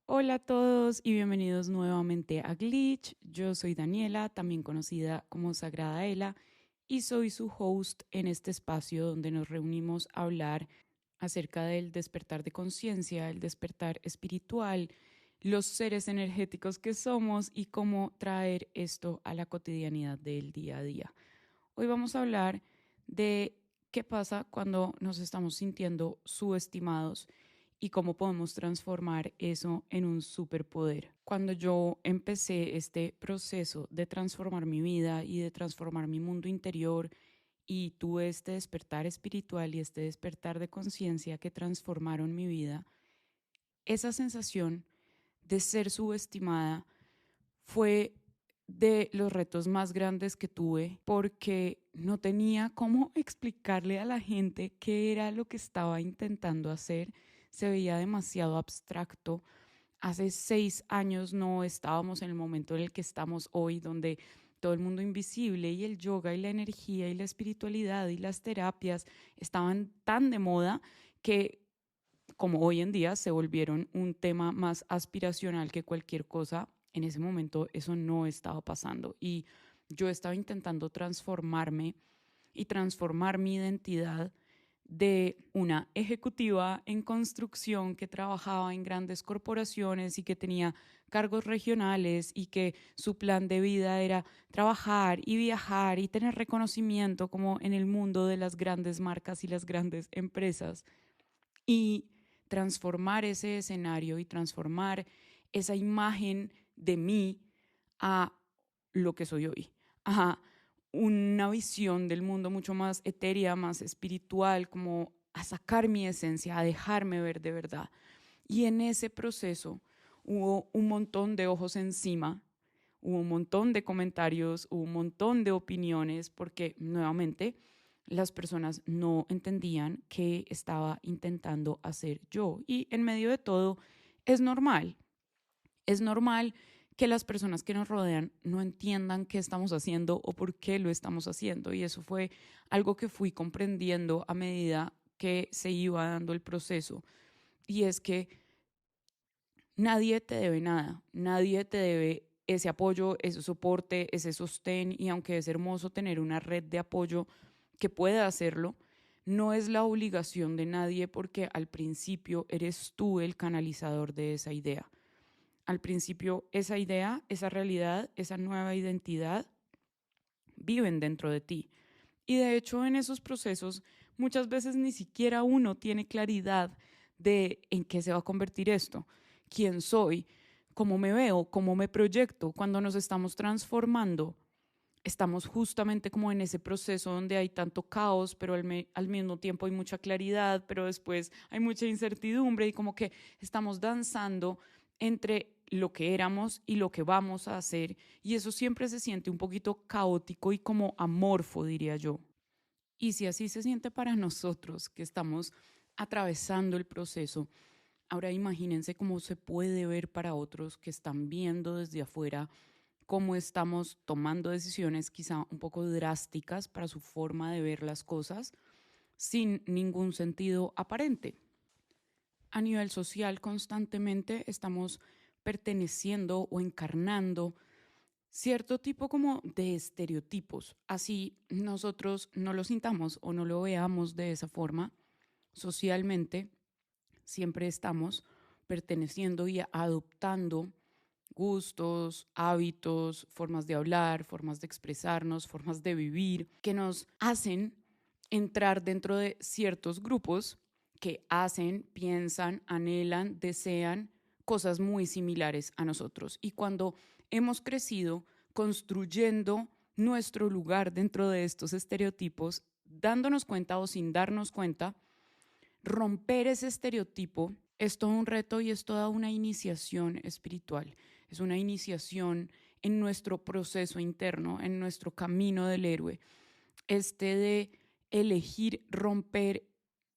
Hola a todos y bienvenidos nuevamente a Glitch. Yo soy Daniela, también conocida como Sagrada Ela, y soy su host en este espacio donde nos reunimos a hablar acerca del despertar de conciencia, el despertar espiritual, los seres energéticos que somos y cómo traer esto a la cotidianidad del día a día. Hoy vamos a hablar de qué pasa cuando nos estamos sintiendo subestimados y cómo podemos transformar eso en un superpoder. Cuando yo empecé este proceso de transformar mi vida y de transformar mi mundo interior y tuve este despertar espiritual y este despertar de conciencia que transformaron mi vida, esa sensación de ser subestimada fue de los retos más grandes que tuve porque no tenía cómo explicarle a la gente qué era lo que estaba intentando hacer. Se veía demasiado abstracto. Hace 6 años no estábamos en el momento en el que estamos hoy, donde todo el mundo invisible y el yoga y la energía y la espiritualidad y las terapias estaban tan de moda que como hoy en día se volvieron un tema más aspiracional que cualquier cosa. En ese momento eso no estaba pasando y yo estaba intentando transformarme y transformar mi identidad de una ejecutiva en construcción que trabajaba en grandes corporaciones y que tenía cargos regionales y que su plan de vida era trabajar y viajar y tener reconocimiento como en el mundo de las grandes marcas y las grandes empresas, y transformar ese escenario y transformar esa imagen de mí a lo que soy hoy, a una visión del mundo mucho más etérea, más espiritual, como a sacar mi esencia, a dejarme ver de verdad. Y en ese proceso hubo un montón de ojos encima, hubo un montón de comentarios, hubo un montón de opiniones, porque nuevamente las personas no entendían qué estaba intentando hacer yo. Y en medio de todo es normal, es normal que las personas que nos rodean no entiendan qué estamos haciendo o por qué lo estamos haciendo. Y eso fue algo que fui comprendiendo a medida que se iba dando el proceso. Y es que nadie te debe nada, nadie te debe ese apoyo, ese soporte, ese sostén, y aunque es hermoso tener una red de apoyo que pueda hacerlo, no es la obligación de nadie porque al principio eres tú el canalizador de esa idea. Al principio esa idea, esa realidad, esa nueva identidad viven dentro de ti. Y de hecho en esos procesos muchas veces ni siquiera uno tiene claridad de en qué se va a convertir esto, quién soy, cómo me veo, cómo me proyecto. Cuando nos estamos transformando, estamos justamente como en ese proceso donde hay tanto caos, pero al mismo tiempo hay mucha claridad, pero después hay mucha incertidumbre y como que estamos danzando entre lo que éramos y lo que vamos a hacer, y eso siempre se siente un poquito caótico y como amorfo, diría yo. Y si así se siente para nosotros que estamos atravesando el proceso, ahora imagínense cómo se puede ver para otros que están viendo desde afuera cómo estamos tomando decisiones quizá un poco drásticas para su forma de ver las cosas sin ningún sentido aparente. A nivel social, constantemente estamos perteneciendo o encarnando cierto tipo como de estereotipos. Así nosotros no lo sintamos o no lo veamos de esa forma, socialmente siempre estamos perteneciendo y adoptando gustos, hábitos, formas de hablar, formas de expresarnos, formas de vivir, que nos hacen entrar dentro de ciertos grupos que hacen, piensan, anhelan, desean cosas muy similares a nosotros. Y cuando hemos crecido construyendo nuestro lugar dentro de estos estereotipos, dándonos cuenta o sin darnos cuenta, romper ese estereotipo es todo un reto y es toda una iniciación espiritual. Es una iniciación en nuestro proceso interno, en nuestro camino del héroe. De elegir romper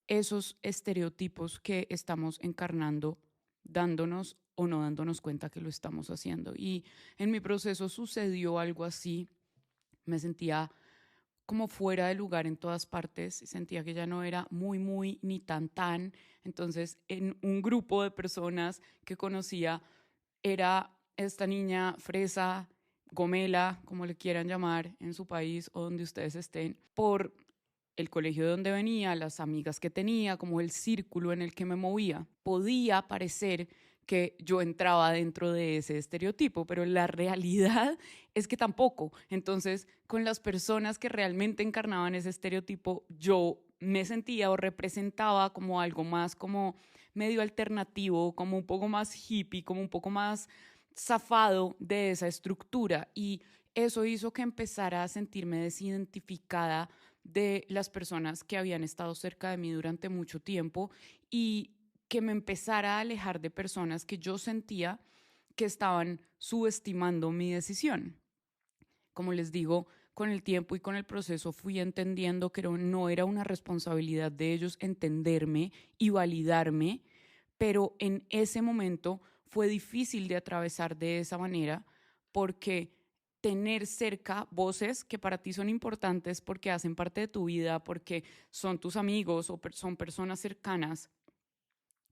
esos estereotipos que estamos encarnando, dándonos o no dándonos cuenta que lo estamos haciendo. Y en mi proceso sucedió algo así. Me sentía como fuera de lugar en todas partes, sentía que ya no era muy ni tan. Entonces, en un grupo de personas que conocía, era esta niña fresa, gomela, como le quieran llamar en su país o donde ustedes estén, por el colegio de donde venía, las amigas que tenía, como el círculo en el que me movía. Podía parecer que yo entraba dentro de ese estereotipo, pero la realidad es que tampoco. Entonces, con las personas que realmente encarnaban ese estereotipo, yo me sentía o representaba como algo más como medio alternativo, como un poco más hippie, como un poco más zafado de esa estructura. Y eso hizo que empezara a sentirme desidentificada de las personas que habían estado cerca de mí durante mucho tiempo y que me empezara a alejar de personas que yo sentía que estaban subestimando mi decisión. Como les digo, con el tiempo y con el proceso fui entendiendo que no era una responsabilidad de ellos entenderme y validarme, pero en ese momento fue difícil de atravesar de esa manera porque tener cerca voces que para ti son importantes porque hacen parte de tu vida, porque son tus amigos o son personas cercanas,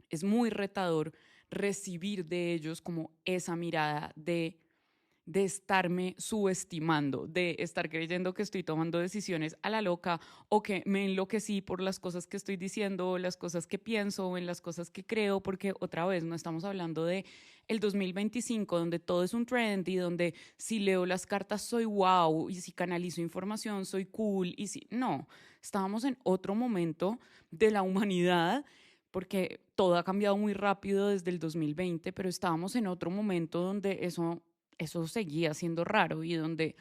es muy retador recibir de ellos como esa mirada de estarme subestimando, de estar creyendo que estoy tomando decisiones a la loca o que me enloquecí por las cosas que estoy diciendo, las cosas que pienso, en las cosas que creo, porque otra vez no estamos hablando de el 2025 donde todo es un trend y donde si leo las cartas soy wow y si canalizo información soy cool y si no, estábamos en otro momento de la humanidad porque todo ha cambiado muy rápido desde el 2020, pero estábamos en otro momento donde eso seguía siendo raro y donde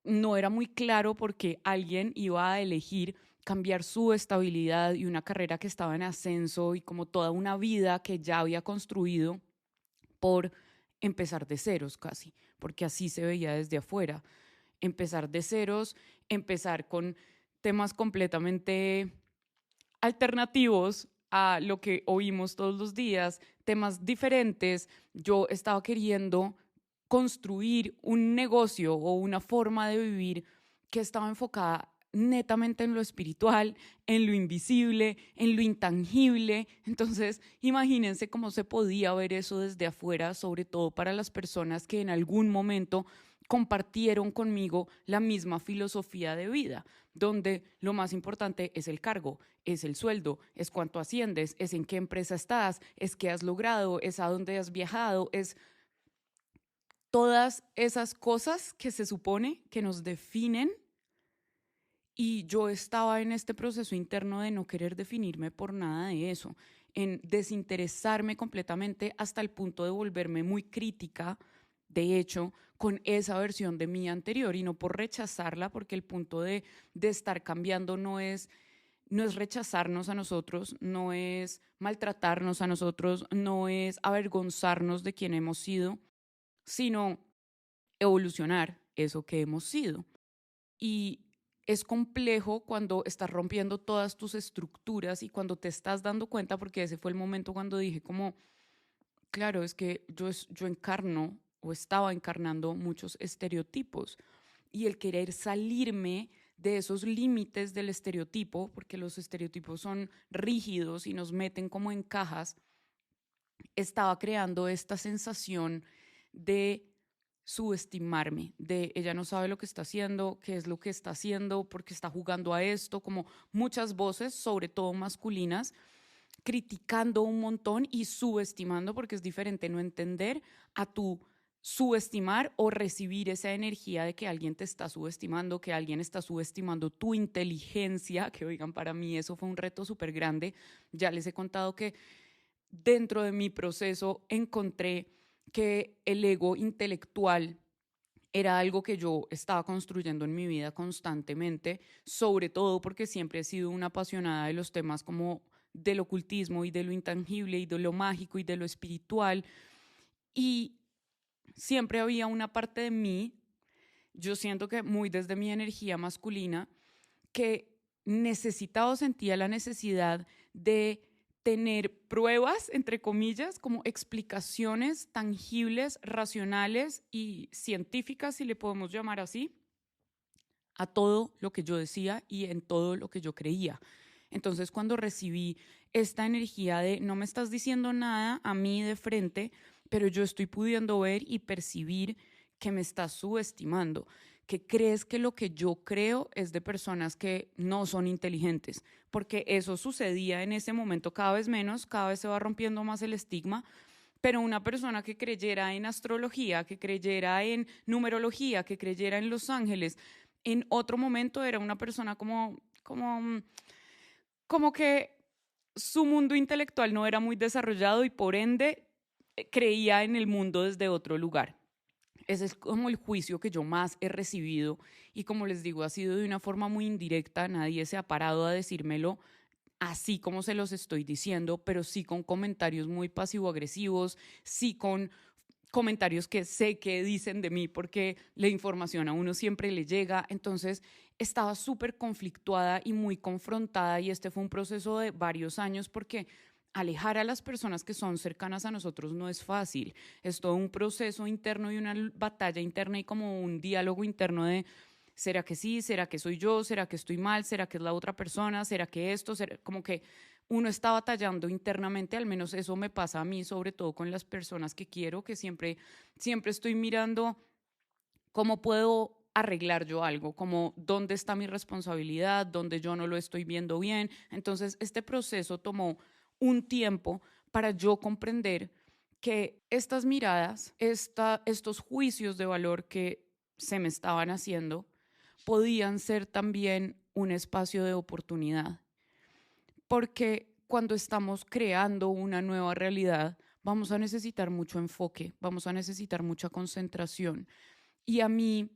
no era muy claro por qué alguien iba a elegir cambiar su estabilidad y una carrera que estaba en ascenso y como toda una vida que ya había construido por empezar de ceros casi, porque así se veía desde afuera. Empezar de ceros, empezar con temas completamente alternativos a lo que oímos todos los días, temas diferentes. Yo estaba queriendo construir un negocio o una forma de vivir que estaba enfocada netamente en lo espiritual, en lo invisible, en lo intangible. Entonces, imagínense cómo se podía ver eso desde afuera, sobre todo para las personas que en algún momento compartieron conmigo la misma filosofía de vida, donde lo más importante es el cargo, es el sueldo, es cuánto asciendes, es en qué empresa estás, es qué has logrado, es a dónde has viajado, es todas esas cosas que se supone que nos definen. Y yo estaba en este proceso interno de no querer definirme por nada de eso, en desinteresarme completamente hasta el punto de volverme muy crítica, de hecho, con esa versión de mí anterior y no por rechazarla, porque el punto de estar cambiando no es rechazarnos a nosotros, no es maltratarnos a nosotros, no es avergonzarnos de quien hemos sido, sino evolucionar eso que hemos sido. Y es complejo cuando estás rompiendo todas tus estructuras y cuando te estás dando cuenta, porque ese fue el momento cuando dije como, claro, es que yo encarno o estaba encarnando muchos estereotipos y el querer salirme de esos límites del estereotipo, porque los estereotipos son rígidos y nos meten como en cajas, estaba creando esta sensación de subestimarme, de ella no sabe lo que está haciendo, qué es lo que está haciendo, porque está jugando a esto, como muchas voces, sobre todo masculinas, criticando un montón y subestimando, porque es diferente no entender a tu subestimar o recibir esa energía de que alguien te está subestimando, que alguien está subestimando tu inteligencia, que oigan, para mí eso fue un reto súper grande. Ya les he contado que dentro de mi proceso encontré que el ego intelectual era algo que yo estaba construyendo en mi vida constantemente, sobre todo porque siempre he sido una apasionada de los temas como del ocultismo y de lo intangible y de lo mágico y de lo espiritual. Y siempre había una parte de mí, yo siento que muy desde mi energía masculina, que necesitaba o sentía la necesidad de tener pruebas, entre comillas, como explicaciones tangibles, racionales y científicas, si le podemos llamar así, a todo lo que yo decía y en todo lo que yo creía. Entonces, cuando recibí esta energía de no me estás diciendo nada a mí de frente, pero yo estoy pudiendo ver y percibir que me estás subestimando, que crees que lo que yo creo es de personas que no son inteligentes, porque eso sucedía en ese momento cada vez menos, cada vez se va rompiendo más el estigma, pero una persona que creyera en astrología, que creyera en numerología, que creyera en los ángeles, en otro momento era una persona como que su mundo intelectual no era muy desarrollado y por ende creía en el mundo desde otro lugar. Ese es como el juicio que yo más he recibido y como les digo, ha sido de una forma muy indirecta, nadie se ha parado a decírmelo así como se los estoy diciendo, pero sí con comentarios muy pasivo-agresivos, sí con comentarios que sé que dicen de mí porque la información a uno siempre le llega. Entonces estaba súper conflictuada y muy confrontada y este fue un proceso de varios años porque alejar a las personas que son cercanas a nosotros no es fácil. Es todo un proceso interno y una batalla interna y como un diálogo interno de ¿será que sí? ¿Será que soy yo? ¿Será que estoy mal? ¿Será que es la otra persona? ¿Será que esto? Como que uno está batallando internamente, al menos eso me pasa a mí, sobre todo con las personas que quiero, que siempre estoy mirando cómo puedo arreglar yo algo, como dónde está mi responsabilidad, dónde yo no lo estoy viendo bien. Entonces, este proceso tomó un tiempo para yo comprender que estas miradas, estos juicios de valor que se me estaban haciendo, podían ser también un espacio de oportunidad. Porque cuando estamos creando una nueva realidad, vamos a necesitar mucho enfoque, vamos a necesitar mucha concentración. Y a mí,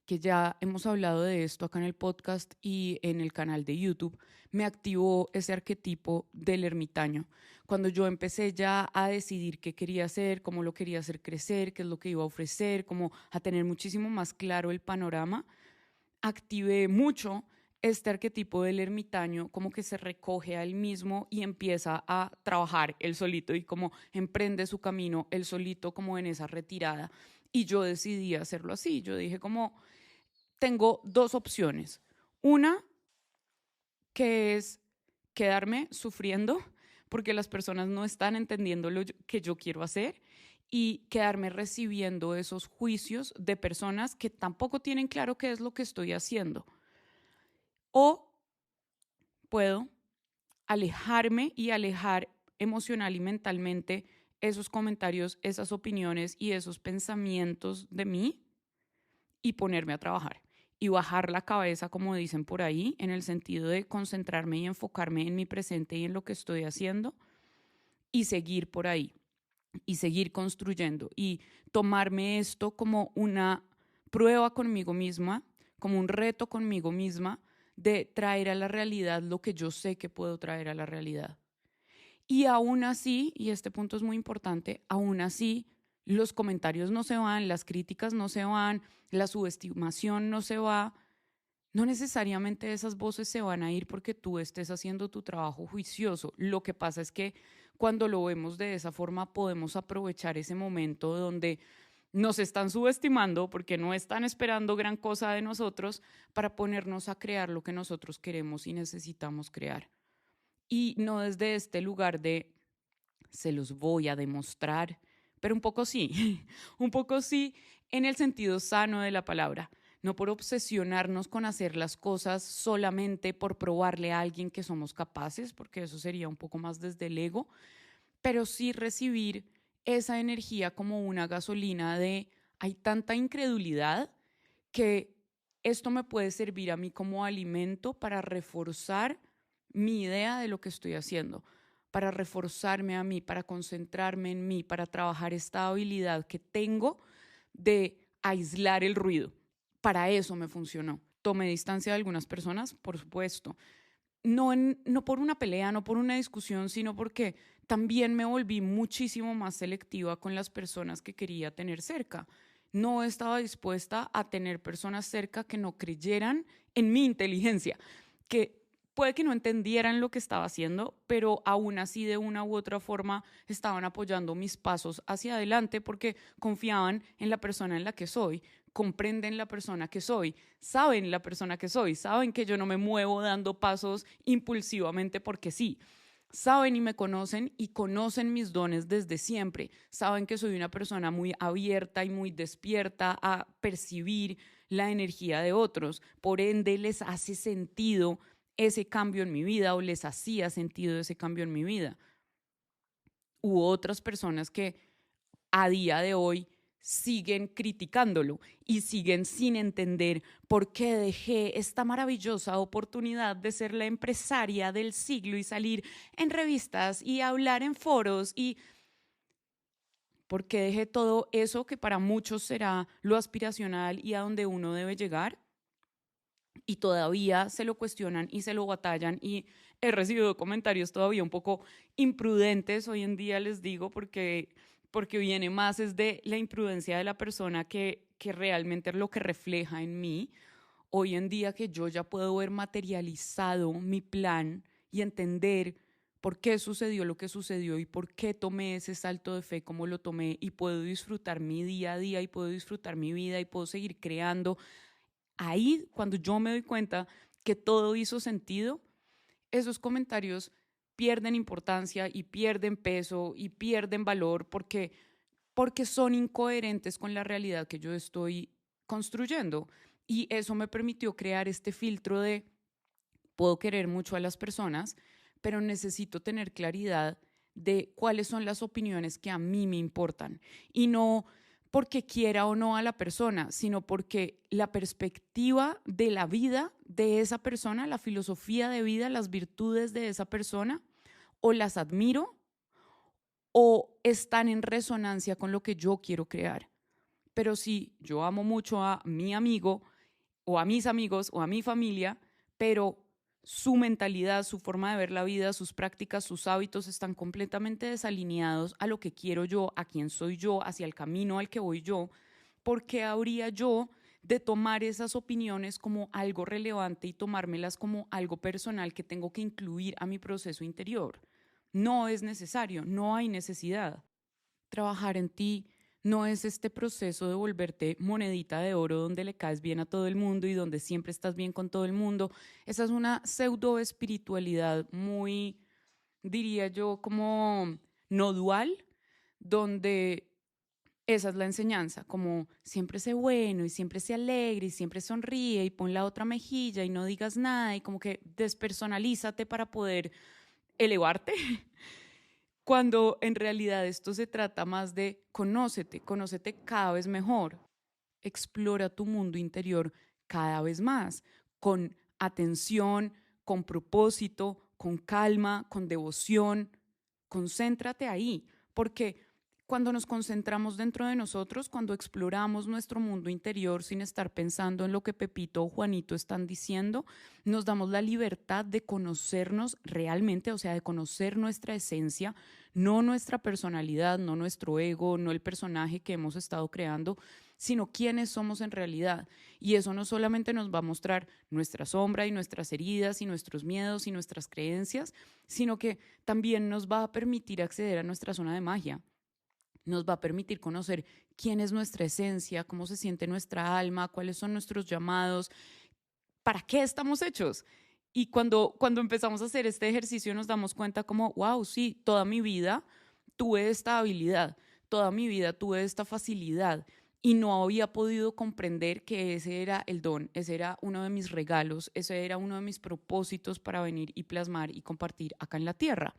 que ya hemos hablado de esto acá en el podcast y en el canal de YouTube, me activó ese arquetipo del ermitaño. Cuando yo empecé ya a decidir qué quería hacer, cómo lo quería hacer crecer, qué es lo que iba a ofrecer, como a tener muchísimo más claro el panorama, activé mucho este arquetipo del ermitaño, como que se recoge a él mismo y empieza a trabajar él solito y como emprende su camino él solito como en esa retirada. Y yo decidí hacerlo así. Yo dije como, tengo dos opciones. Una, que es quedarme sufriendo porque las personas no están entendiendo lo que yo quiero hacer y quedarme recibiendo esos juicios de personas que tampoco tienen claro qué es lo que estoy haciendo. O puedo alejarme y alejar emocional y mentalmente esos comentarios, esas opiniones y esos pensamientos de mí y ponerme a trabajar y bajar la cabeza, como dicen por ahí, en el sentido de concentrarme y enfocarme en mi presente y en lo que estoy haciendo y seguir por ahí y seguir construyendo y tomarme esto como una prueba conmigo misma, como un reto conmigo misma de traer a la realidad lo que yo sé que puedo traer a la realidad. Y aún así, y este punto es muy importante, aún así los comentarios no se van, las críticas no se van, la subestimación no se va. No necesariamente esas voces se van a ir porque tú estés haciendo tu trabajo juicioso. Lo que pasa es que cuando lo vemos de esa forma podemos aprovechar ese momento donde nos están subestimando porque no están esperando gran cosa de nosotros para ponernos a crear lo que nosotros queremos y necesitamos crear. Y no desde este lugar de se los voy a demostrar, pero un poco sí, un poco sí en el sentido sano de la palabra, no por obsesionarnos con hacer las cosas solamente por probarle a alguien que somos capaces, porque eso sería un poco más desde el ego, pero sí recibir esa energía como una gasolina de hay tanta incredulidad que esto me puede servir a mí como alimento para reforzar mi idea de lo que estoy haciendo, para reforzarme a mí, para concentrarme en mí, para trabajar esta habilidad que tengo de aislar el ruido. Para eso me funcionó. Tomé distancia de algunas personas, por supuesto. No por una pelea, no por una discusión, sino porque también me volví muchísimo más selectiva con las personas que quería tener cerca. No estaba dispuesta a tener personas cerca que no creyeran en mi inteligencia, que puede que no entendieran lo que estaba haciendo, pero aún así de una u otra forma estaban apoyando mis pasos hacia adelante porque confiaban en la persona en la que soy, comprenden la persona que soy, saben la persona que soy, saben que yo no me muevo dando pasos impulsivamente porque sí. Saben y me conocen y conocen mis dones desde siempre. Saben que soy una persona muy abierta y muy despierta a percibir la energía de otros. Por ende, les hace sentido ese cambio en mi vida o les hacía sentido ese cambio en mi vida. U otras personas que a día de hoy siguen criticándolo y siguen sin entender por qué dejé esta maravillosa oportunidad de ser la empresaria del siglo y salir en revistas y hablar en foros y por qué dejé todo eso que para muchos será lo aspiracional y a donde uno debe llegar y todavía se lo cuestionan y se lo batallan y he recibido comentarios todavía un poco imprudentes hoy en día, les digo, porque viene más es de la imprudencia de la persona que realmente es lo que refleja en mí. Hoy en día que yo ya puedo ver materializado mi plan y entender por qué sucedió lo que sucedió y por qué tomé ese salto de fe como lo tomé y puedo disfrutar mi día a día y puedo disfrutar mi vida y puedo seguir creando. Ahí, cuando yo me doy cuenta que todo hizo sentido, esos comentarios pierden importancia y pierden peso y pierden valor porque son incoherentes con la realidad que yo estoy construyendo. Y eso me permitió crear este filtro de puedo querer mucho a las personas, pero necesito tener claridad de cuáles son las opiniones que a mí me importan. Y no porque quiera o no a la persona, sino porque la perspectiva de la vida de esa persona, la filosofía de vida, las virtudes de esa persona, o las admiro o están en resonancia con lo que yo quiero crear. Pero si yo amo mucho a mi amigo o a mis amigos o a mi familia, pero su mentalidad, su forma de ver la vida, sus prácticas, sus hábitos están completamente desalineados a lo que quiero yo, a quién soy yo, hacia el camino al que voy yo, ¿por qué habría yo de tomar esas opiniones como algo relevante y tomármelas como algo personal que tengo que incluir a mi proceso interior? No es necesario, no hay necesidad. Trabajar en ti no es este proceso de volverte monedita de oro donde le caes bien a todo el mundo y donde siempre estás bien con todo el mundo. Esa es una pseudo espiritualidad muy, diría yo, como no dual, donde esa es la enseñanza, como siempre sé bueno y siempre sé alegre y siempre sonríe y pon la otra mejilla y no digas nada y como que despersonalízate para poder elevarte. Cuando en realidad esto se trata más de conócete, conócete cada vez mejor, explora tu mundo interior cada vez más, con atención, con propósito, con calma, con devoción. Concéntrate ahí, porque cuando nos concentramos dentro de nosotros, cuando exploramos nuestro mundo interior sin estar pensando en lo que Pepito o Juanito están diciendo, nos damos la libertad de conocernos realmente, o sea, de conocer nuestra esencia, no nuestra personalidad, no nuestro ego, no el personaje que hemos estado creando, sino quiénes somos en realidad. Y eso no solamente nos va a mostrar nuestra sombra y nuestras heridas y nuestros miedos y nuestras creencias, sino que también nos va a permitir acceder a nuestra zona de magia. Nos va a permitir conocer quién es nuestra esencia, cómo se siente nuestra alma, cuáles son nuestros llamados, para qué estamos hechos. Y cuando empezamos a hacer este ejercicio nos damos cuenta como, wow, sí, toda mi vida tuve esta habilidad, toda mi vida tuve esta facilidad y no había podido comprender que ese era el don, ese era uno de mis regalos, ese era uno de mis propósitos para venir y plasmar y compartir acá en la tierra.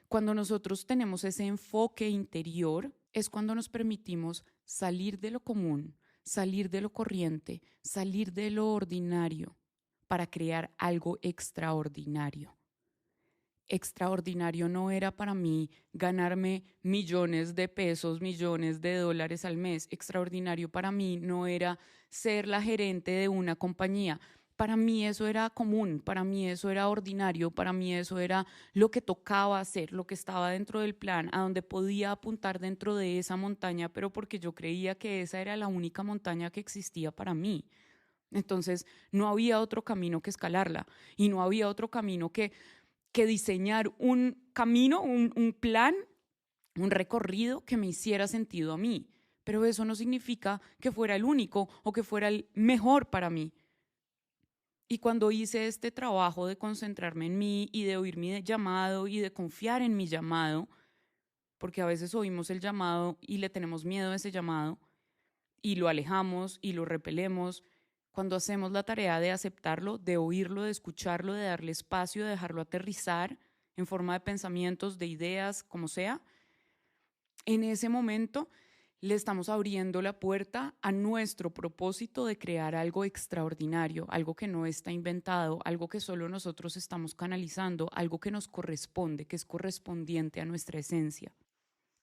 Cuando nosotros tenemos ese enfoque interior, es cuando nos permitimos salir de lo común, salir de lo corriente, salir de lo ordinario para crear algo extraordinario. Extraordinario no era para mí ganarme millones de pesos, millones de dólares al mes. Extraordinario para mí no era ser la gerente de una compañía. Para mí eso era común, para mí eso era ordinario, para mí eso era lo que tocaba hacer, lo que estaba dentro del plan, a donde podía apuntar dentro de esa montaña, pero porque yo creía que esa era la única montaña que existía para mí. Entonces no había otro camino que escalarla y no había otro camino que diseñar un camino, un plan, un recorrido que me hiciera sentido a mí. Pero eso no significa que fuera el único o que fuera el mejor para mí. Y cuando hice este trabajo de concentrarme en mí y de oír mi llamado y de confiar en mi llamado, porque a veces oímos el llamado y le tenemos miedo a ese llamado y lo alejamos y lo repelemos, cuando hacemos la tarea de aceptarlo, de oírlo, de escucharlo, de darle espacio, de dejarlo aterrizar en forma de pensamientos, de ideas, como sea, en ese momento le estamos abriendo la puerta a nuestro propósito de crear algo extraordinario, algo que no está inventado, algo que solo nosotros estamos canalizando, algo que nos corresponde, que es correspondiente a nuestra esencia.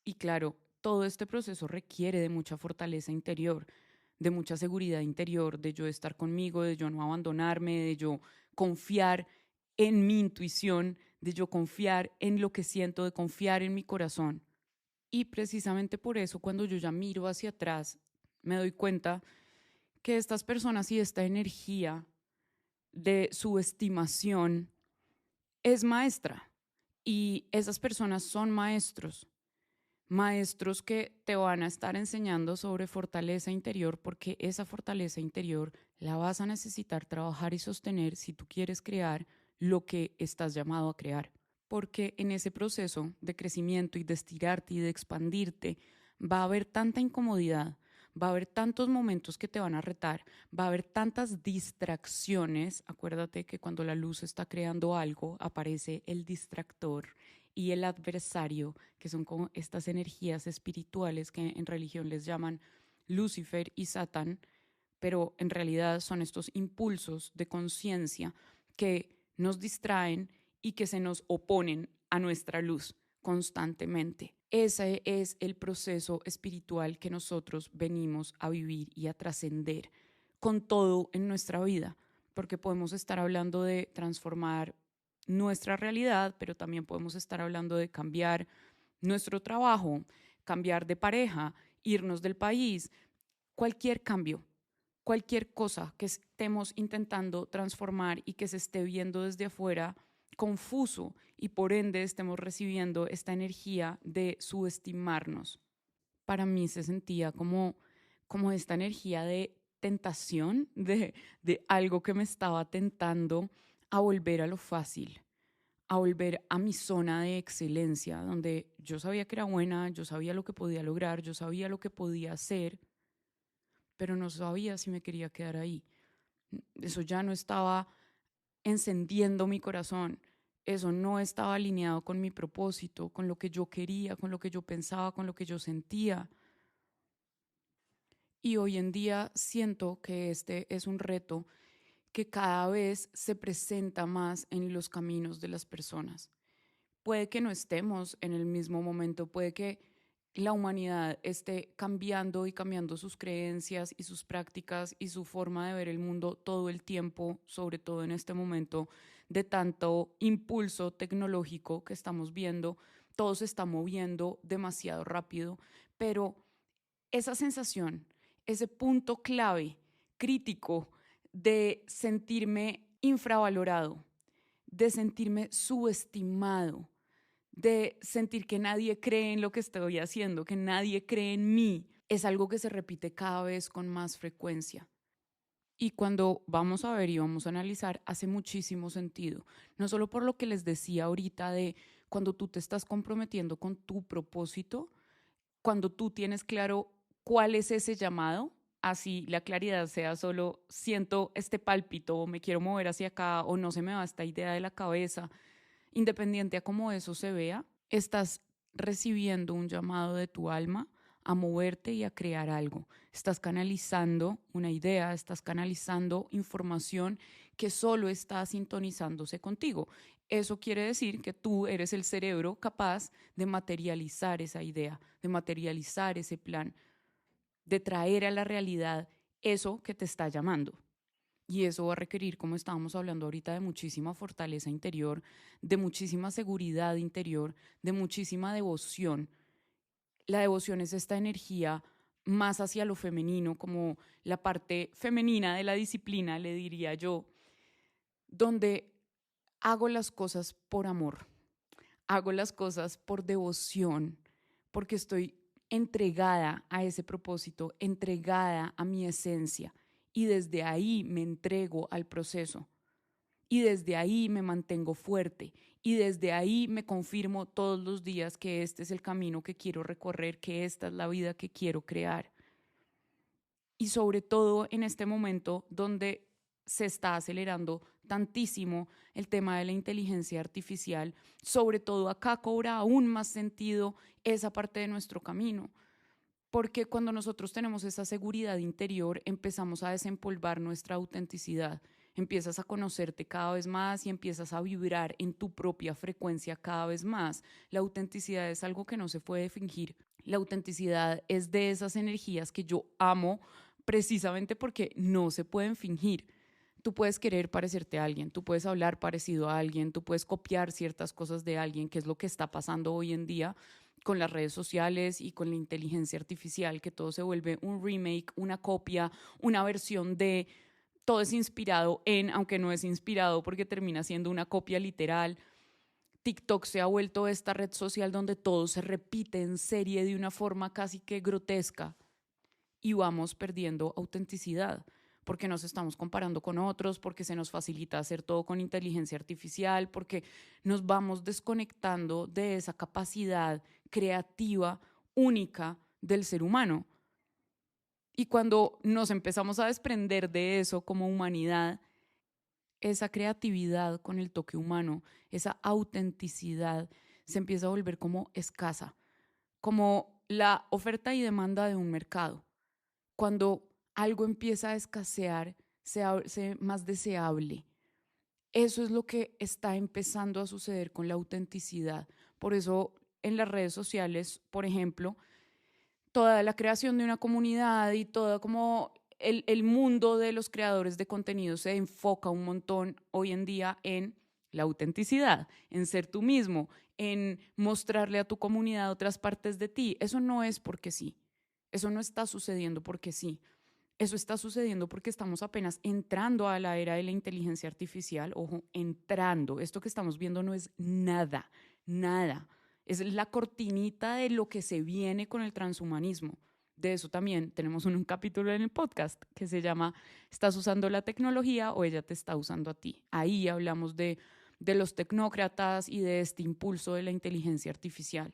Y claro, todo este proceso requiere de mucha fortaleza interior, de mucha seguridad interior, de yo estar conmigo, de yo no abandonarme, de yo confiar en mi intuición, de yo confiar en lo que siento, de confiar en mi corazón. Y precisamente por eso, cuando yo ya miro hacia atrás, me doy cuenta que estas personas y esta energía de subestimación es maestra. Y esas personas son maestros. Maestros que te van a estar enseñando sobre fortaleza interior, porque esa fortaleza interior la vas a necesitar trabajar y sostener si tú quieres crear lo que estás llamado a crear. Porque en ese proceso de crecimiento y de estirarte y de expandirte va a haber tanta incomodidad, va a haber tantos momentos que te van a retar, va a haber tantas distracciones. Acuérdate que cuando la luz está creando algo, aparece el distractor y el adversario, que son como estas energías espirituales que en religión les llaman Lucifer y Satán, pero en realidad son estos impulsos de conciencia que nos distraen y que se nos oponen a nuestra luz constantemente. Ese es el proceso espiritual que nosotros venimos a vivir y a trascender con todo en nuestra vida, porque podemos estar hablando de transformar nuestra realidad, pero también podemos estar hablando de cambiar nuestro trabajo, cambiar de pareja, irnos del país, cualquier cambio, cualquier cosa que estemos intentando transformar y que se esté viendo desde afuera confuso y por ende estemos recibiendo esta energía de subestimarnos. Para mí se sentía como esta energía de tentación, de algo que me estaba tentando a volver a lo fácil, a volver a mi zona de excelencia, donde yo sabía que era buena, yo sabía lo que podía lograr, yo sabía lo que podía hacer, pero no sabía si me quería quedar ahí. Eso ya no estaba encendiendo mi corazón. Eso no estaba alineado con mi propósito, con lo que yo quería, con lo que yo pensaba, con lo que yo sentía. Y hoy en día siento que este es un reto que cada vez se presenta más en los caminos de las personas. Puede que no estemos en el mismo momento, puede que la humanidad esté cambiando y cambiando sus creencias y sus prácticas y su forma de ver el mundo todo el tiempo, sobre todo en este momento de tanto impulso tecnológico que estamos viendo. Todo se está moviendo demasiado rápido, pero esa sensación, ese punto clave, crítico de sentirme infravalorado, de sentirme subestimado, de sentir que nadie cree en lo que estoy haciendo, que nadie cree en mí, es algo que se repite cada vez con más frecuencia. Y cuando vamos a ver y vamos a analizar, hace muchísimo sentido. No solo por lo que les decía ahorita de cuando tú te estás comprometiendo con tu propósito, cuando tú tienes claro cuál es ese llamado, así la claridad sea solo siento este pálpito o me quiero mover hacia acá o no se me va esta idea de la cabeza, independiente a cómo eso se vea, estás recibiendo un llamado de tu alma a moverte y a crear algo. Estás canalizando una idea, estás canalizando información que solo está sintonizándose contigo. Eso quiere decir que tú eres el cerebro capaz de materializar esa idea, de materializar ese plan, de traer a la realidad eso que te está llamando. Y eso va a requerir, como estábamos hablando ahorita, de muchísima fortaleza interior, de muchísima seguridad interior, de muchísima devoción. La devoción es esta energía más hacia lo femenino, como la parte femenina de la disciplina, le diría yo, donde hago las cosas por amor, hago las cosas por devoción, porque estoy entregada a ese propósito, entregada a mi esencia, y desde ahí me entrego al proceso. Y desde ahí me mantengo fuerte y desde ahí me confirmo todos los días que este es el camino que quiero recorrer, que esta es la vida que quiero crear. Y sobre todo en este momento donde se está acelerando tantísimo el tema de la inteligencia artificial, sobre todo acá cobra aún más sentido esa parte de nuestro camino. Porque cuando nosotros tenemos esa seguridad interior, empezamos a desempolvar nuestra autenticidad. Empiezas a conocerte cada vez más y empiezas a vibrar en tu propia frecuencia cada vez más. La autenticidad es algo que no se puede fingir. La autenticidad es de esas energías que yo amo precisamente porque no se pueden fingir. Tú puedes querer parecerte a alguien, tú puedes hablar parecido a alguien, tú puedes copiar ciertas cosas de alguien, que es lo que está pasando hoy en día con las redes sociales y con la inteligencia artificial, que todo se vuelve un remake, una copia, una versión de, todo es inspirado en, aunque no es inspirado porque termina siendo una copia literal. TikTok se ha vuelto esta red social donde todo se repite en serie de una forma casi que grotesca y vamos perdiendo autenticidad porque nos estamos comparando con otros, porque se nos facilita hacer todo con inteligencia artificial, porque nos vamos desconectando de esa capacidad creativa única del ser humano. Y cuando nos empezamos a desprender de eso como humanidad, esa creatividad con el toque humano, esa autenticidad, se empieza a volver como escasa, como la oferta y demanda de un mercado. Cuando algo empieza a escasear, se hace más deseable. Eso es lo que está empezando a suceder con la autenticidad. Por eso en las redes sociales, por ejemplo, toda la creación de una comunidad y todo como el mundo de los creadores de contenido se enfoca un montón hoy en día en la autenticidad, en ser tú mismo, en mostrarle a tu comunidad otras partes de ti. Eso no es porque sí. Eso no está sucediendo porque sí. Eso está sucediendo porque estamos apenas entrando a la era de la inteligencia artificial. Ojo, entrando. Esto que estamos viendo no es nada, nada. Es la cortinita de lo que se viene con el transhumanismo. De eso también tenemos un capítulo en el podcast que se llama ¿Estás usando la tecnología o ella te está usando a ti? Ahí hablamos de los tecnócratas y de este impulso de la inteligencia artificial.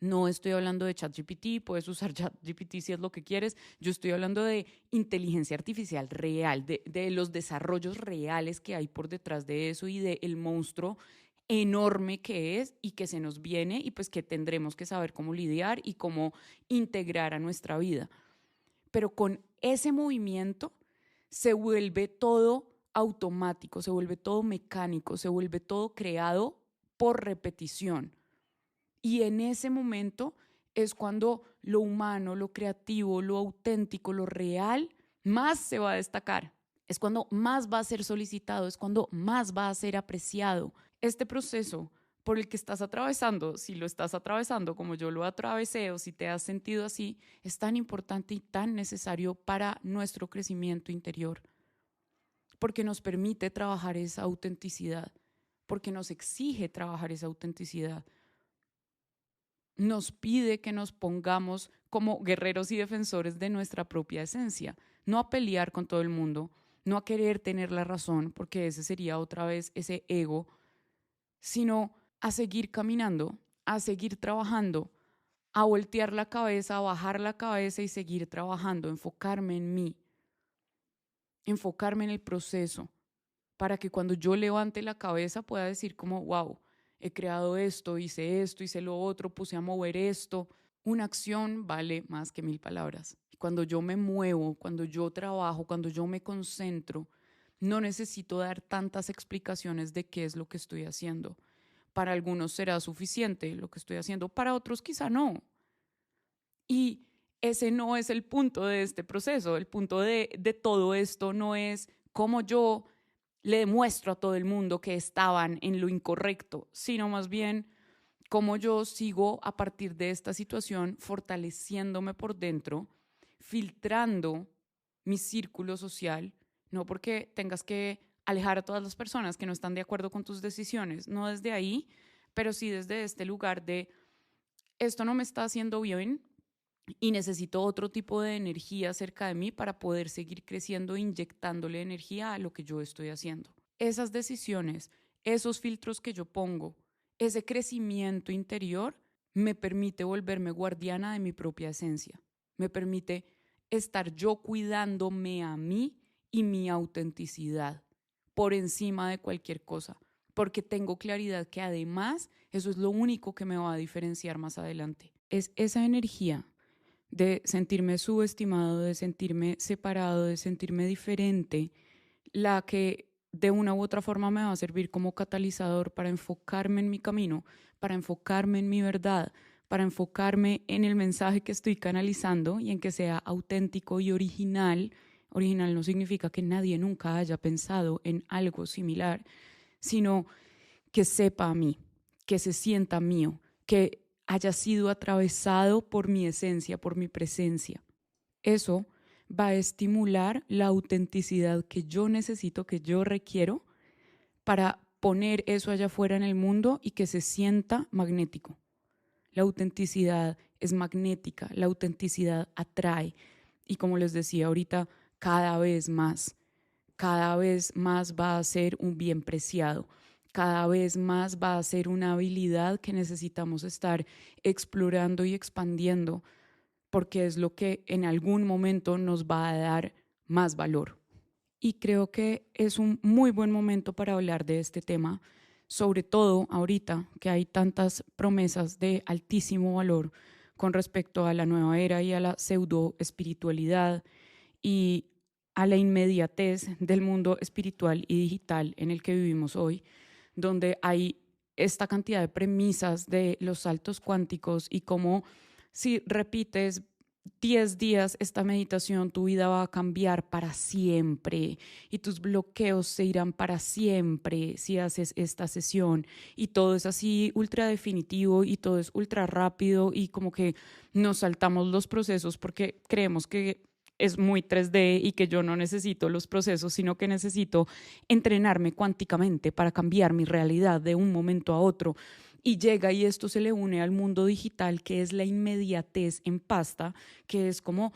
No estoy hablando de ChatGPT, puedes usar ChatGPT si es lo que quieres. Yo estoy hablando de inteligencia artificial real, de los desarrollos reales que hay por detrás de eso y del monstruo enorme que es y que se nos viene y pues que tendremos que saber cómo lidiar y cómo integrar a nuestra vida. Pero con ese movimiento se vuelve todo automático, se vuelve todo mecánico, se vuelve todo creado por repetición. Y en ese momento es cuando lo humano, lo creativo, lo auténtico, lo real, más se va a destacar. Es cuando más va a ser solicitado, es cuando más va a ser apreciado. Este proceso por el que estás atravesando, si lo estás atravesando como yo lo atravesé o si te has sentido así, es tan importante y tan necesario para nuestro crecimiento interior, porque nos permite trabajar esa autenticidad, porque nos exige trabajar esa autenticidad. Nos pide que nos pongamos como guerreros y defensores de nuestra propia esencia, no a pelear con todo el mundo, no a querer tener la razón, porque ese sería otra vez ese ego, sino a seguir caminando, a seguir trabajando, a voltear la cabeza, a bajar la cabeza y seguir trabajando, enfocarme en mí, enfocarme en el proceso, para que cuando yo levante la cabeza pueda decir como, wow, he creado esto, hice lo otro, puse a mover esto. Una acción vale más que 1000 palabras. Cuando yo me muevo, cuando yo trabajo, cuando yo me concentro, no necesito dar tantas explicaciones de qué es lo que estoy haciendo. Para algunos será suficiente lo que estoy haciendo, para otros quizá no. Y ese no es el punto de este proceso. El punto de todo esto no es cómo yo le demuestro a todo el mundo que estaban en lo incorrecto, sino más bien cómo yo sigo a partir de esta situación fortaleciéndome por dentro, filtrando mi círculo social, no porque tengas que alejar a todas las personas que no están de acuerdo con tus decisiones, no desde ahí, pero sí desde este lugar de esto no me está haciendo bien y necesito otro tipo de energía cerca de mí para poder seguir creciendo e inyectándole energía a lo que yo estoy haciendo. Esas decisiones, esos filtros que yo pongo, ese crecimiento interior me permite volverme guardiana de mi propia esencia, me permite estar yo cuidándome a mí y mi autenticidad por encima de cualquier cosa, porque tengo claridad que además eso es lo único que me va a diferenciar más adelante. Es esa energía de sentirme subestimado, de sentirme separado, de sentirme diferente, la que de una u otra forma me va a servir como catalizador para enfocarme en mi camino, para enfocarme en mi verdad, para enfocarme en el mensaje que estoy canalizando y en que sea auténtico y original. Original no significa que nadie nunca haya pensado en algo similar, sino que sepa a mí, que se sienta mío, que haya sido atravesado por mi esencia, por mi presencia. Eso va a estimular la autenticidad que yo necesito, que yo requiero para poner eso allá afuera en el mundo y que se sienta magnético. La autenticidad es magnética, la autenticidad atrae y como les decía ahorita, cada vez más va a ser un bien preciado. Cada vez más va a ser una habilidad que necesitamos estar explorando y expandiendo porque es lo que en algún momento nos va a dar más valor. Y creo que es un muy buen momento para hablar de este tema, sobre todo ahorita que hay tantas promesas de altísimo valor con respecto a la nueva era y a la pseudo espiritualidad y a la inmediatez del mundo espiritual y digital en el que vivimos hoy, donde hay esta cantidad de premisas de los saltos cuánticos y cómo si repites 10 días esta meditación, tu vida va a cambiar para siempre y tus bloqueos se irán para siempre si haces esta sesión y todo es así ultra definitivo y todo es ultra rápido y como que nos saltamos los procesos porque creemos que es muy 3D y que yo no necesito los procesos, sino que necesito entrenarme cuánticamente para cambiar mi realidad de un momento a otro. Y llega y esto se le une al mundo digital, que es la inmediatez en pasta, que es como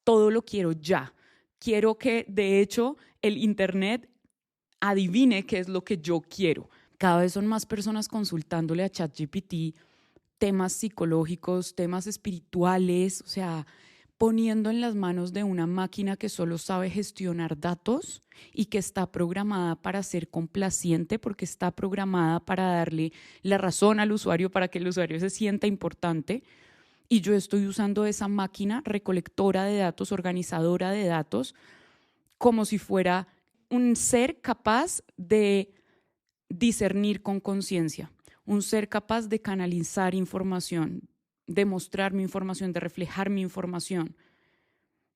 todo lo quiero ya. Quiero que, de hecho, el Internet adivine qué es lo que yo quiero. Cada vez son más personas consultándole a ChatGPT temas psicológicos, temas espirituales, o sea, poniendo en las manos de una máquina que solo sabe gestionar datos y que está programada para ser complaciente porque está programada para darle la razón al usuario para que el usuario se sienta importante. Y yo estoy usando esa máquina recolectora de datos, organizadora de datos, como si fuera un ser capaz de discernir con conciencia, un ser capaz de canalizar información, de mostrar mi información, de reflejar mi información.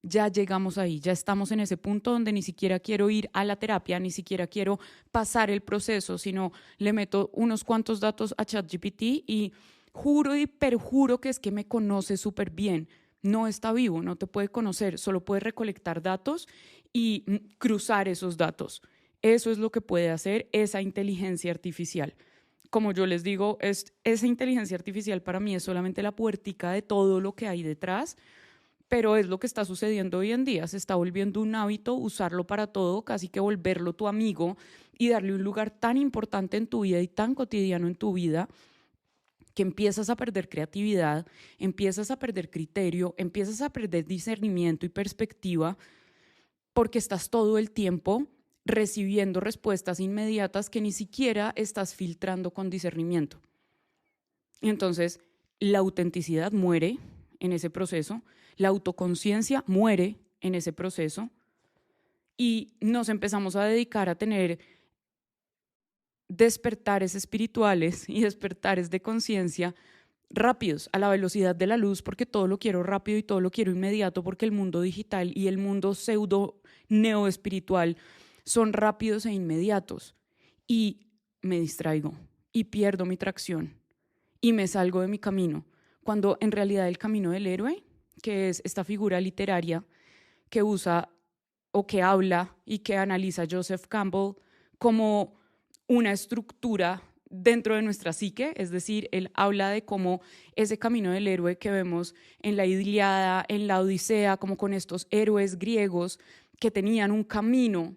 Ya llegamos ahí, ya estamos en ese punto donde ni siquiera quiero ir a la terapia, ni siquiera quiero pasar el proceso, sino le meto unos cuantos datos a ChatGPT y juro y perjuro que es que me conoce súper bien. No está vivo, no te puede conocer, solo puede recolectar datos y cruzar esos datos. Eso es lo que puede hacer esa inteligencia artificial. Como yo les digo, esa inteligencia artificial para mí es solamente la puertica de todo lo que hay detrás, pero es lo que está sucediendo hoy en día. Se está volviendo un hábito usarlo para todo, casi que volverlo tu amigo y darle un lugar tan importante en tu vida y tan cotidiano en tu vida que empiezas a perder creatividad, empiezas a perder criterio, empiezas a perder discernimiento y perspectiva porque estás todo el tiempo recibiendo respuestas inmediatas que ni siquiera estás filtrando con discernimiento. Entonces, la autenticidad muere en ese proceso, la autoconciencia muere en ese proceso y nos empezamos a dedicar a tener despertares espirituales y despertares de conciencia rápidos, a la velocidad de la luz, porque todo lo quiero rápido y todo lo quiero inmediato, porque el mundo digital y el mundo pseudo neoespiritual son rápidos e inmediatos y me distraigo y pierdo mi tracción y me salgo de mi camino, cuando en realidad el camino del héroe, que es esta figura literaria que usa o que habla y que analiza Joseph Campbell como una estructura dentro de nuestra psique, es decir, él habla de cómo ese camino del héroe que vemos en la Ilíada, en la Odisea, como con estos héroes griegos que tenían un camino,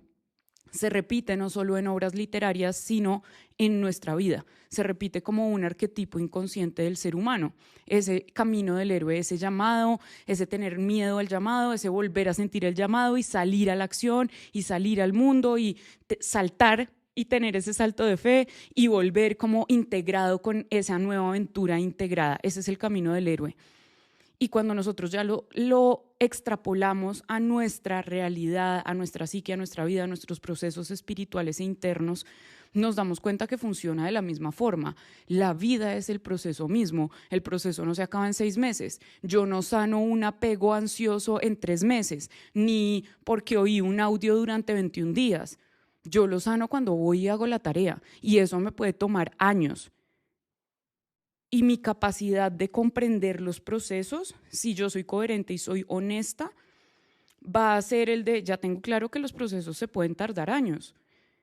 se repite no solo en obras literarias, sino en nuestra vida. Se repite como un arquetipo inconsciente del ser humano. Ese camino del héroe, ese llamado, ese tener miedo al llamado, ese volver a sentir el llamado y salir a la acción y salir al mundo y saltar y tener ese salto de fe y volver como integrado con esa nueva aventura integrada. Ese es el camino del héroe. Y cuando nosotros ya lo extrapolamos a nuestra realidad, a nuestra psique, a nuestra vida, a nuestros procesos espirituales e internos, nos damos cuenta que funciona de la misma forma. La vida es el proceso mismo. El proceso no se acaba en 6 meses. Yo no sano un apego ansioso en 3 meses, ni porque oí un audio durante 21 días. Yo lo sano cuando voy y hago la tarea, y eso me puede tomar años. Y mi capacidad de comprender los procesos, si yo soy coherente y soy honesta, va a ser el de, ya tengo claro que los procesos se pueden tardar años,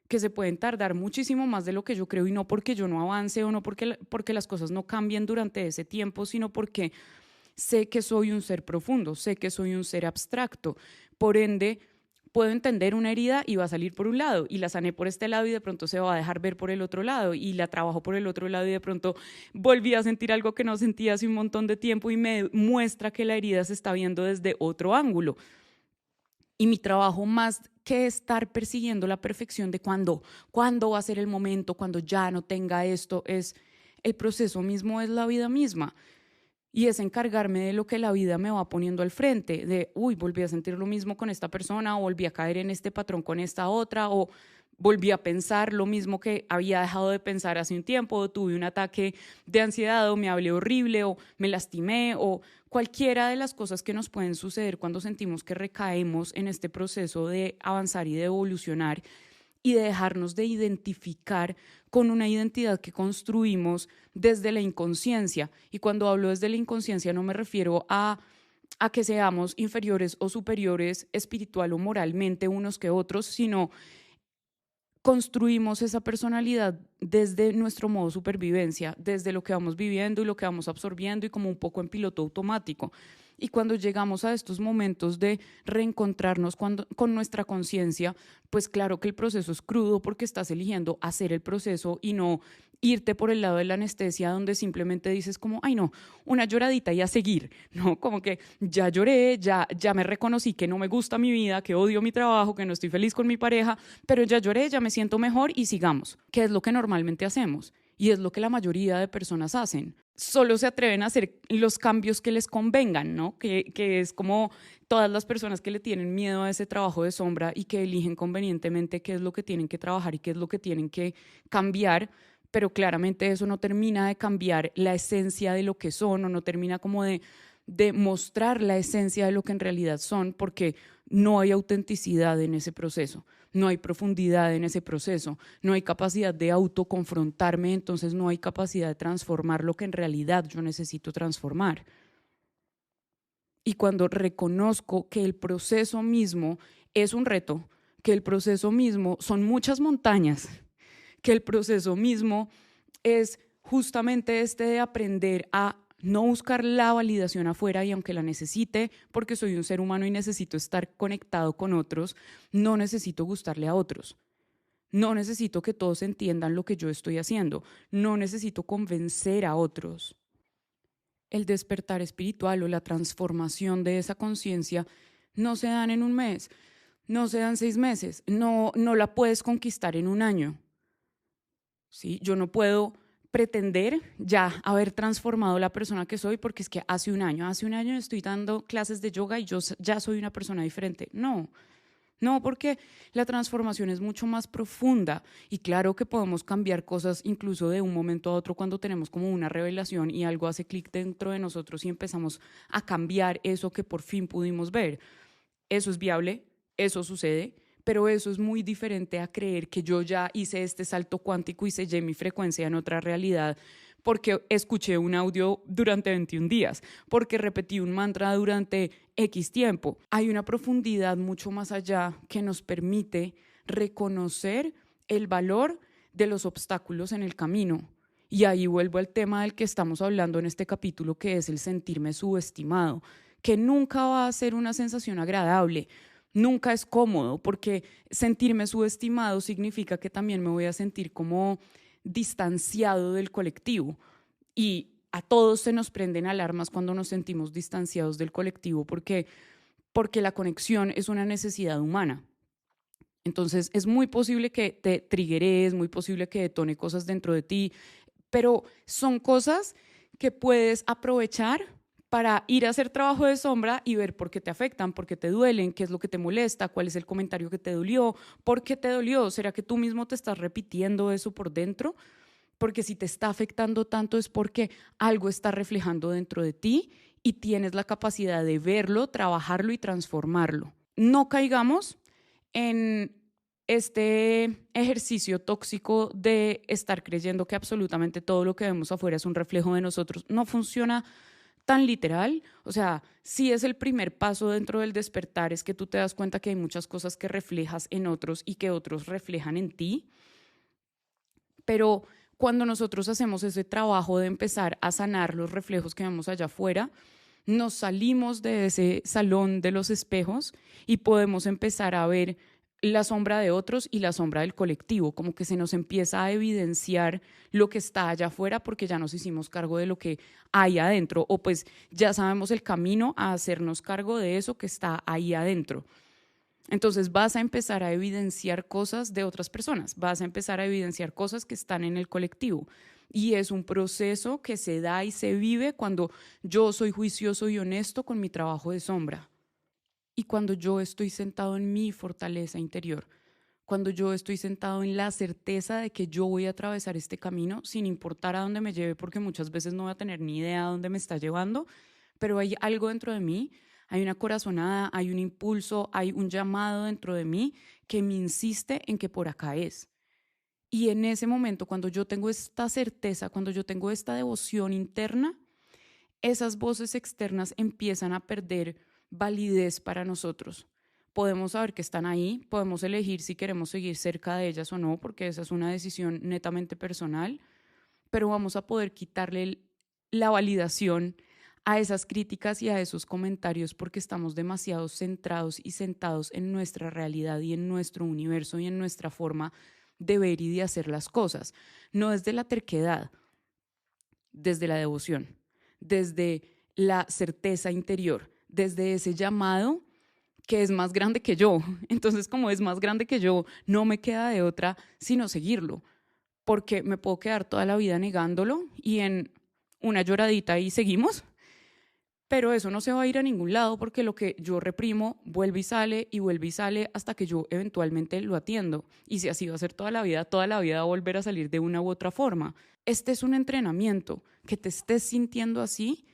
que se pueden tardar muchísimo más de lo que yo creo, y no porque yo no avance o no porque las cosas no cambien durante ese tiempo, sino porque sé que soy un ser profundo, sé que soy un ser abstracto. Por ende, puedo entender una herida y va a salir por un lado, y la sané por este lado y de pronto se va a dejar ver por el otro lado, y la trabajo por el otro lado y de pronto volví a sentir algo que no sentía hace un montón de tiempo y me muestra que la herida se está viendo desde otro ángulo. Y mi trabajo, más que estar persiguiendo la perfección de cuándo va a ser el momento, cuando ya no tenga esto, es el proceso mismo, es la vida misma. Y es encargarme de lo que la vida me va poniendo al frente, de, volví a sentir lo mismo con esta persona, o volví a caer en este patrón con esta otra, o volví a pensar lo mismo que había dejado de pensar hace un tiempo, o tuve un ataque de ansiedad, o me hablé horrible, o me lastimé, o cualquiera de las cosas que nos pueden suceder cuando sentimos que recaemos en este proceso de avanzar y de evolucionar, y de dejarnos de identificar con una identidad que construimos desde la inconsciencia. Y cuando hablo desde la inconsciencia no me refiero a que seamos inferiores o superiores espiritual o moralmente unos que otros, sino construimos esa personalidad desde nuestro modo de supervivencia, desde lo que vamos viviendo y lo que vamos absorbiendo, y como un poco en piloto automático. Y cuando llegamos a estos momentos de reencontrarnos con nuestra conciencia, pues claro que el proceso es crudo, porque estás eligiendo hacer el proceso y no irte por el lado de la anestesia, donde simplemente dices como, ay no, una lloradita y a seguir, ¿no? Como que ya lloré, ya me reconocí que no me gusta mi vida, que odio mi trabajo, que no estoy feliz con mi pareja, pero ya lloré, ya me siento mejor y sigamos, que es lo que normalmente hacemos. Y es lo que la mayoría de personas hacen. Solo se atreven a hacer los cambios que les convengan, ¿no? Que es como todas las personas que le tienen miedo a ese trabajo de sombra y que eligen convenientemente qué es lo que tienen que trabajar y qué es lo que tienen que cambiar, pero claramente eso no termina de cambiar la esencia de lo que son, o no termina como de mostrar la esencia de lo que en realidad son, porque no hay autenticidad en ese proceso, no hay profundidad en ese proceso, no hay capacidad de autoconfrontarme, entonces no hay capacidad de transformar lo que en realidad yo necesito transformar. Y cuando reconozco que el proceso mismo es un reto, que el proceso mismo son muchas montañas, que el proceso mismo es justamente este de aprender a no buscar la validación afuera, y aunque la necesite, porque soy un ser humano y necesito estar conectado con otros, no necesito gustarle a otros. No necesito que todos entiendan lo que yo estoy haciendo. No necesito convencer a otros. El despertar espiritual o la transformación de esa conciencia no se dan en un mes, no se dan 6 meses, no la puedes conquistar en un año. ¿Sí? Yo no puedo pretender ya haber transformado la persona que soy porque es que hace un año estoy dando clases de yoga y yo ya soy una persona diferente. No, porque la transformación es mucho más profunda, y claro que podemos cambiar cosas incluso de un momento a otro cuando tenemos como una revelación y algo hace clic dentro de nosotros y empezamos a cambiar eso que por fin pudimos ver. Eso es viable, eso sucede, pero eso es muy diferente a creer que yo ya hice este salto cuántico y sellé mi frecuencia en otra realidad, porque escuché un audio durante 21 días, porque repetí un mantra durante X tiempo. Hay una profundidad mucho más allá que nos permite reconocer el valor de los obstáculos en el camino. Y ahí vuelvo al tema del que estamos hablando en este capítulo, que es el sentirme subestimado, que nunca va a ser una sensación agradable, nunca es cómodo, porque sentirme subestimado significa que también me voy a sentir como distanciado del colectivo. Y a todos se nos prenden alarmas cuando nos sentimos distanciados del colectivo, porque la conexión es una necesidad humana. Entonces es muy posible que te triggeres, es muy posible que detone cosas dentro de ti, pero son cosas que puedes aprovechar para ir a hacer trabajo de sombra y ver por qué te afectan, por qué te duelen, qué es lo que te molesta, cuál es el comentario que te dolió, por qué te dolió. ¿Será que tú mismo te estás repitiendo eso por dentro? Porque si te está afectando tanto es porque algo está reflejando dentro de ti y tienes la capacidad de verlo, trabajarlo y transformarlo. No caigamos en este ejercicio tóxico de estar creyendo que absolutamente todo lo que vemos afuera es un reflejo de nosotros. No funciona tan literal. O sea, sí es el primer paso dentro del despertar, es que tú te das cuenta que hay muchas cosas que reflejas en otros y que otros reflejan en ti. Pero cuando nosotros hacemos ese trabajo de empezar a sanar los reflejos que vemos allá afuera, nos salimos de ese salón de los espejos y podemos empezar a ver la sombra de otros y la sombra del colectivo, como que se nos empieza a evidenciar lo que está allá afuera porque ya nos hicimos cargo de lo que hay adentro, o pues ya sabemos el camino a hacernos cargo de eso que está ahí adentro. Entonces vas a empezar a evidenciar cosas de otras personas, vas a empezar a evidenciar cosas que están en el colectivo. Y es un proceso que se da y se vive cuando yo soy juicioso y honesto con mi trabajo de sombra. Y cuando yo estoy sentado en mi fortaleza interior, cuando yo estoy sentado en la certeza de que yo voy a atravesar este camino sin importar a dónde me lleve, porque muchas veces no voy a tener ni idea a dónde me está llevando, pero hay algo dentro de mí, hay una corazonada, hay un impulso, hay un llamado dentro de mí que me insiste en que por acá es. Y en ese momento, cuando yo tengo esta certeza, cuando yo tengo esta devoción interna, esas voces externas empiezan a perder validez para nosotros. Podemos saber que están ahí, podemos elegir si queremos seguir cerca de ellas o no, porque esa es una decisión netamente personal, pero vamos a poder quitarle la validación a esas críticas y a esos comentarios porque estamos demasiado centrados y sentados en nuestra realidad y en nuestro universo y en nuestra forma de ver y de hacer las cosas. No desde la terquedad, desde la devoción, desde la certeza interior, desde ese llamado que es más grande que yo. Entonces, como es más grande que yo, no me queda de otra sino seguirlo, porque me puedo quedar toda la vida negándolo y en una lloradita y seguimos, pero eso no se va a ir a ningún lado porque lo que yo reprimo vuelve y sale hasta que yo eventualmente lo atiendo. Y si así va a ser toda la vida va a volver a salir de una u otra forma. Este es un entrenamiento. Que te estés sintiendo así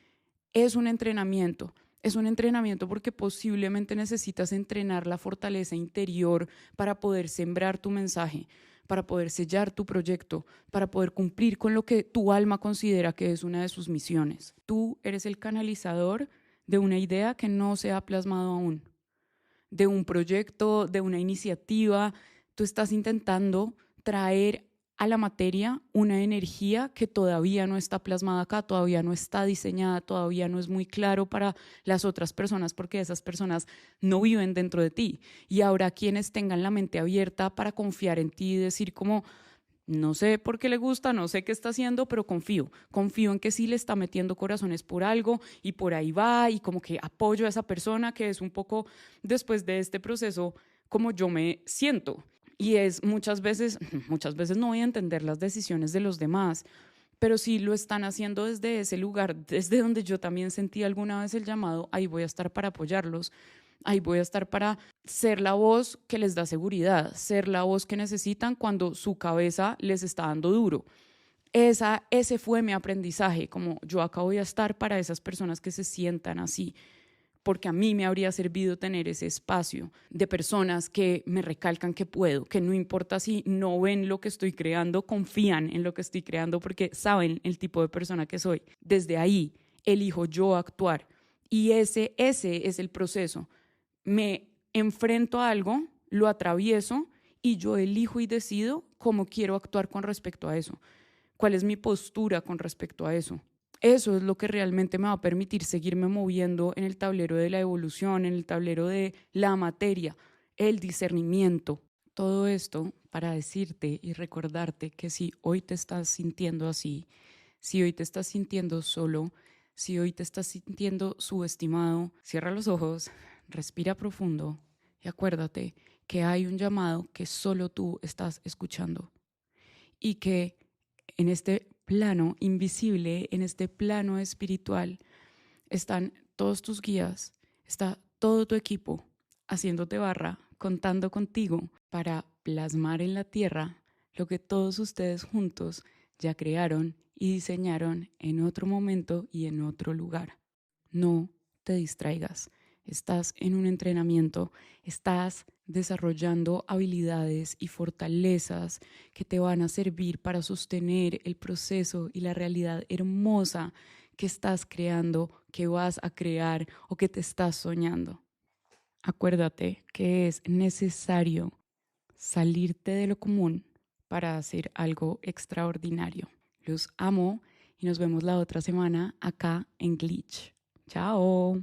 es un entrenamiento. Es un entrenamiento porque posiblemente necesitas entrenar la fortaleza interior para poder sembrar tu mensaje, para poder sellar tu proyecto, para poder cumplir con lo que tu alma considera que es una de sus misiones. Tú eres el canalizador de una idea que no se ha plasmado aún, de un proyecto, de una iniciativa. Tú estás intentando traer a la materia una energía que todavía no está plasmada acá, todavía no está diseñada, todavía no es muy claro para las otras personas porque esas personas no viven dentro de ti. Y habrá quienes tengan la mente abierta para confiar en ti y decir como, no sé por qué le gusta, no sé qué está haciendo, pero confío en que sí le está metiendo corazones por algo y por ahí va y como que apoyo a esa persona, que es un poco después de este proceso como yo me siento. Y es muchas veces no voy a entender las decisiones de los demás, pero si lo están haciendo desde ese lugar, desde donde yo también sentí alguna vez el llamado, ahí voy a estar para apoyarlos, ahí voy a estar para ser la voz que les da seguridad, ser la voz que necesitan cuando su cabeza les está dando duro. Ese fue mi aprendizaje, como yo acá voy a estar para esas personas que se sientan así, porque a mí me habría servido tener ese espacio de personas que me recalcan que puedo, que no importa si no ven lo que estoy creando, confían en lo que estoy creando porque saben el tipo de persona que soy. Desde ahí elijo yo actuar y ese es el proceso. Me enfrento a algo, lo atravieso y yo elijo y decido cómo quiero actuar con respecto a eso. ¿Cuál es mi postura con respecto a eso? Eso es lo que realmente me va a permitir seguirme moviendo en el tablero de la evolución, en el tablero de la materia, el discernimiento. Todo esto para decirte y recordarte que si hoy te estás sintiendo así, si hoy te estás sintiendo solo, si hoy te estás sintiendo subestimado, cierra los ojos, respira profundo y acuérdate que hay un llamado que solo tú estás escuchando y que en este plano invisible, en este plano espiritual, están todos tus guías, está todo tu equipo haciéndote barra, contando contigo para plasmar en la tierra lo que todos ustedes juntos ya crearon y diseñaron en otro momento y en otro lugar. No te distraigas. Estás en un entrenamiento, estás desarrollando habilidades y fortalezas que te van a servir para sostener el proceso y la realidad hermosa que estás creando, que vas a crear o que te estás soñando. Acuérdate que es necesario salirte de lo común para hacer algo extraordinario. Los amo y nos vemos la otra semana acá en Glitch. Chao.